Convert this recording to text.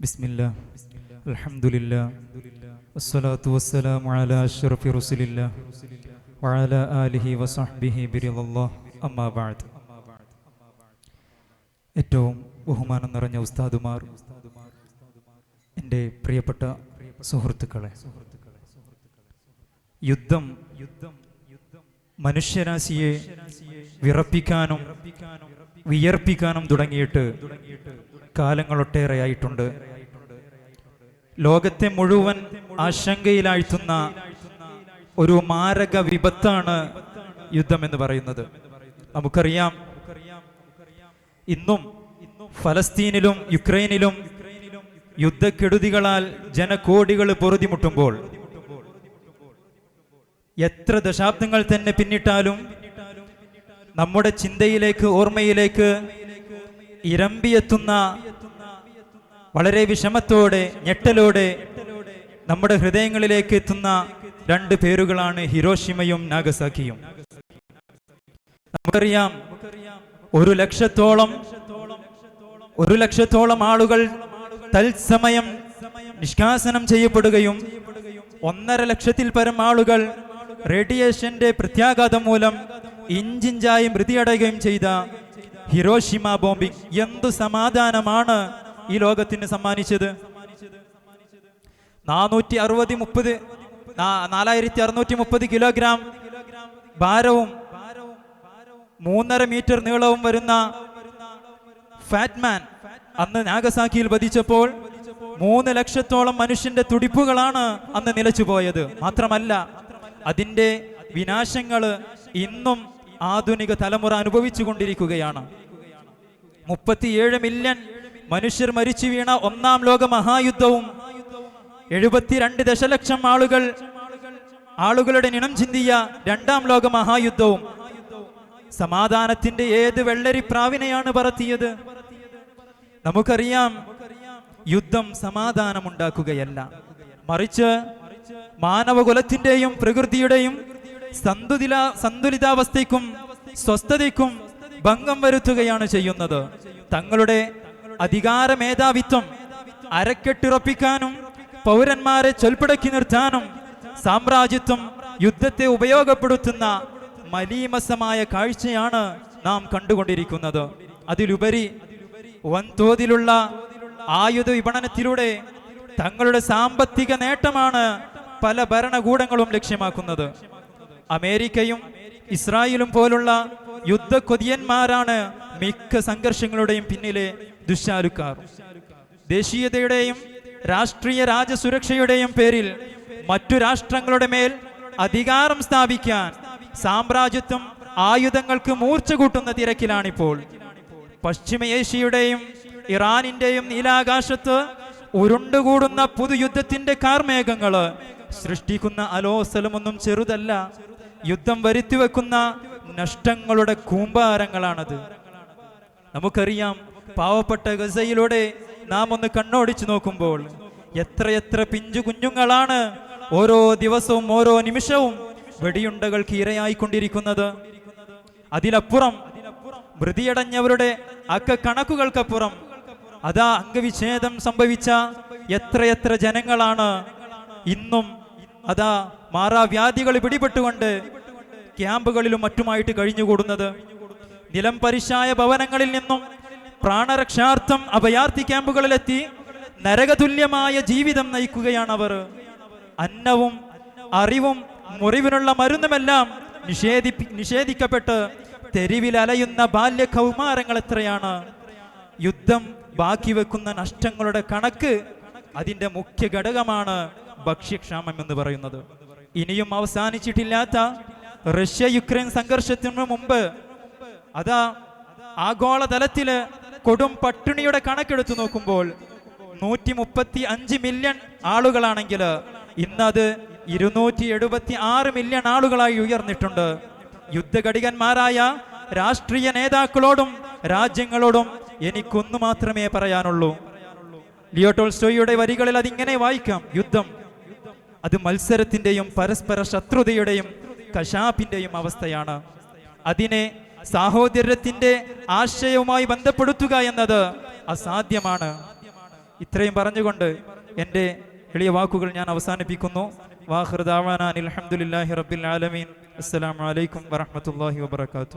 ബിസ്മില്ലാ അൽഹംദുലില്ലാ വസ്സലാത്തു വസ്സലാമു അലാ അഷ്റഫി റസൂലില്ലാ വഅലാ ആലിഹി വസഹ്ബിഹി ബിറിളല്ലാഹ് അമ്മാ ബഅദ്. ഏറ്റവും ബഹുമാനം നിറഞ്ഞ ഉസ്താദുമാർ, എൻ്റെ പ്രിയപ്പെട്ട സുഹൃത്തുക്കളെ, യുദ്ധം മനുഷ്യരാശിയെ വിറപ്പിക്കാനും വിയർപ്പിക്കാനും തുടങ്ങിയിട്ട് കാലങ്ങളൊട്ടേറെയായിട്ടുണ്ട്. ലോകത്തെ മുഴുവൻ ആശങ്കയിലാഴ്ത്തുന്ന ഒരു മാരക വിപത്താണ് യുദ്ധം എന്ന് പറയുന്നത്. നമുക്കറിയാം, ഇന്നും ഫലസ്തീനിലും യുക്രൈനിലും യുദ്ധക്കെടുതികളാൽ ജനകോടികൾ പൊറുതിമുട്ടുമ്പോൾ എത്ര ദശാബ്ദങ്ങൾ തന്നെ പിന്നിട്ടാലും നമ്മുടെ ചിന്തയിലേക്ക്, ഓർമ്മയിലേക്ക് ഇരമ്പിയെത്തുന്ന, വളരെ വിഷമത്തോടെ, ഞെട്ടലോടെ നമ്മുടെ ഹൃദയങ്ങളിലേക്ക് എത്തുന്ന രണ്ട് പേരുകളാണ് ഹിരോഷിമയും നാഗസാക്കിയും. നമുക്കറിയാം, ഒരു ലക്ഷത്തോളം ആളുകൾ തത്സമയം നിഷ്കാസനം ചെയ്യപ്പെടുകയും 1.5 ലക്ഷത്തിൽ പരം ആളുകൾ റേഡിയേഷന്റെ പ്രത്യാഘാതം മൂലം ഇഞ്ചിഞ്ചായി മൃതിയടയുകയും ചെയ്ത ഹിരോഷിമ ബോംബിംഗ് എന്തു സമാധാനമാണ് ഈ ലോകത്തിന് സമ്മാനിച്ചത്. 4630 കിലോഗ്രാം ഭാരവും 3.5 മീറ്റർ നീളവും വരുന്ന ഫാറ്റ്മാൻ അന്ന് നാഗസാക്കിയിൽ പതിച്ചപ്പോൾ 3 ലക്ഷത്തോളം മനുഷ്യന്റെ തുടിപ്പുകളാണ് അന്ന് നിലച്ചുപോയത്. മാത്രമല്ല, അതിന്റെ വിനാശങ്ങള് ഇന്നും ആധുനിക തലമുറ അനുഭവിച്ചു കൊണ്ടിരിക്കുകയാണ്. 37 മില്യൺ മനുഷ്യർ മരിച്ചു വീണ 1-ാം ലോക മഹായുദ്ധവും 72 ദശലക്ഷം ആളുകളുടെ നിണം ചിന്തിയ 2-ാം ലോക മഹായുദ്ധവും സമാധാനത്തിന്റെ ഏത് വെള്ളരി പ്രാവിനെയാണ് പറത്തിയത്? നമുക്കറിയാം, യുദ്ധം സമാധാനമുണ്ടാക്കുകയല്ല, മറിച്ച് മാനവകുലത്തിന്റെയും പ്രകൃതിയുടെയും സന്തുലിതാവസ്ഥയ്ക്കും സ്വസ്ഥതയ്ക്കും ഭംഗം വരുത്തുകയാണ് ചെയ്യുന്നത്. തങ്ങളുടെ അധികാര മേധാവിത്വം അരക്കെട്ടുറപ്പിക്കാനും പൗരന്മാരെ ചൊൽപ്പടക്കി നിർത്താനും സാമ്രാജ്യത്വം യുദ്ധത്തെ ഉപയോഗപ്പെടുത്തുന്ന മലീമസമായ കാഴ്ചയാണ് നാം കണ്ടുകൊണ്ടിരിക്കുന്നത്. അതിലുപരി വൻതോതിലുള്ള ആയുധ വിപണനത്തിലൂടെ തങ്ങളുടെ സാമ്പത്തിക നേട്ടമാണ് പല ഭരണകൂടങ്ങളും ലക്ഷ്യമാക്കുന്നത്. അമേരിക്കയും ഇസ്രായേലും പോലുള്ള യുദ്ധക്കൊതിയന്മാരാണ് മിക്ക സംഘർഷങ്ങളുടെയും പിന്നിലെ ദുശ്ശാലുക്കാർ. ദേശീയതയുടെയും രാഷ്ട്രീയ രാജസുരക്ഷയുടെയും പേരിൽ മറ്റു രാഷ്ട്രങ്ങളുടെ മേൽ അധികാരം സ്ഥാപിക്കാൻ സാമ്രാജ്യത്വം ആയുധങ്ങൾക്ക് മൂർച്ച കൂട്ടുന്ന തിരക്കിലാണിപ്പോൾ. പശ്ചിമ ഏഷ്യയുടെയും ഇറാനിന്റെയും നീലാകാശത്ത് ഉരുണ്ടുകൂടുന്ന പുതുയുദ്ധത്തിന്റെ കാർമേഘങ്ങള് സൃഷ്ടിക്കുന്ന അലോസലമൊന്നും ചെറുതല്ല. യുദ്ധം വരുത്തിവെക്കുന്ന നഷ്ടങ്ങളുടെ കൂമ്പാരങ്ങളാണത്. നമുക്കറിയാം, പാവപ്പെട്ട ഗസയിലൂടെ നാം ഒന്ന് കണ്ണോടിച്ചു നോക്കുമ്പോൾ എത്രയെത്ര പിഞ്ചു കുഞ്ഞുങ്ങളാണ് ഓരോ ദിവസവും ഓരോ നിമിഷവും വെടിയുണ്ടകൾക്ക് ഇരയായിക്കൊണ്ടിരിക്കുന്നത്. അതിലപ്പുറം മൃതിയടഞ്ഞവരുടെ കണക്കുകൾക്കപ്പുറം അതാ അംഗവിച്ഛേദം സംഭവിച്ച എത്രയെത്ര ജനങ്ങളാണ് ഇന്നും അതാ മാറാവ്യാധികൾ പിടിപെട്ടുകൊണ്ട് ക്യാമ്പുകളിലും മറ്റുമായിട്ട് കഴിഞ്ഞുകൂടുന്നത്. നിലം പരിശായ ഭവനങ്ങളിൽ നിന്നും പ്രാണരക്ഷാർത്ഥം അഭയാർത്ഥി ക്യാമ്പുകളിലെത്തി നരകതുല്യമായ ജീവിതം നയിക്കുകയാണ് അവർ. അന്നവും അറിവും മുറിവിനുള്ള മരുന്നുമെല്ലാം നിഷേധിക്കപ്പെട്ട് തെരുവിൽ അലയുന്ന ബാല്യ കൗമാരങ്ങൾ എത്രയാണ്. യുദ്ധം ബാക്കി വെക്കുന്ന നഷ്ടങ്ങളുടെ കണക്ക്, അതിന്റെ മുഖ്യ ഘടകമാണ് ഭക്ഷ്യക്ഷാമം എന്ന് പറയുന്നത്. ഇനിയും അവസാനിച്ചിട്ടില്ലാത്ത റഷ്യ യുക്രൈൻ സംഘർഷത്തിന് മുമ്പ് അതാ ആഗോളതലത്തില് കൊടും പട്ടിണിയുടെ കണക്കെടുത്തു നോക്കുമ്പോൾ 135 മില്യൺ ആളുകളാണെങ്കിൽ ഇന്നത് 276 മില്യൺ ആളുകളായി ഉയർന്നിട്ടുണ്ട്. യുദ്ധഘടികന്മാരായ രാഷ്ട്രീയ നേതാക്കളോടും രാജ്യങ്ങളോടും എനിക്കൊന്നു മാത്രമേ പറയാനുള്ളൂ. ലിയോ ടോൾസ്റ്റോയിയുടെ വരികളിൽ അതിങ്ങനെ വായിക്കാം: യുദ്ധം അത് മത്സരത്തിന്റെയും പരസ്പര ശത്രുതയുടെയും കശാപ്പിന്റെയും അവസ്ഥയാണ്. അതിനെ സാഹോദര്യത്തിന്റെ ആശയവുമായി ബന്ധപ്പെടുത്തുക എന്നത് അസാധ്യമാണ്. ഇത്രയും പറഞ്ഞുകൊണ്ട് എൻ്റെ എളിയ വാക്കുകൾ ഞാൻ അവസാനിപ്പിക്കുന്നു. വാഖിറു ദഅവാനാ അൽഹംദുലില്ലാഹി റബ്ബിൽ ആലമീൻ. അസ്സലാമു അലൈക്കും വറഹ്മത്തുള്ളാഹി വബറകാതുഹു.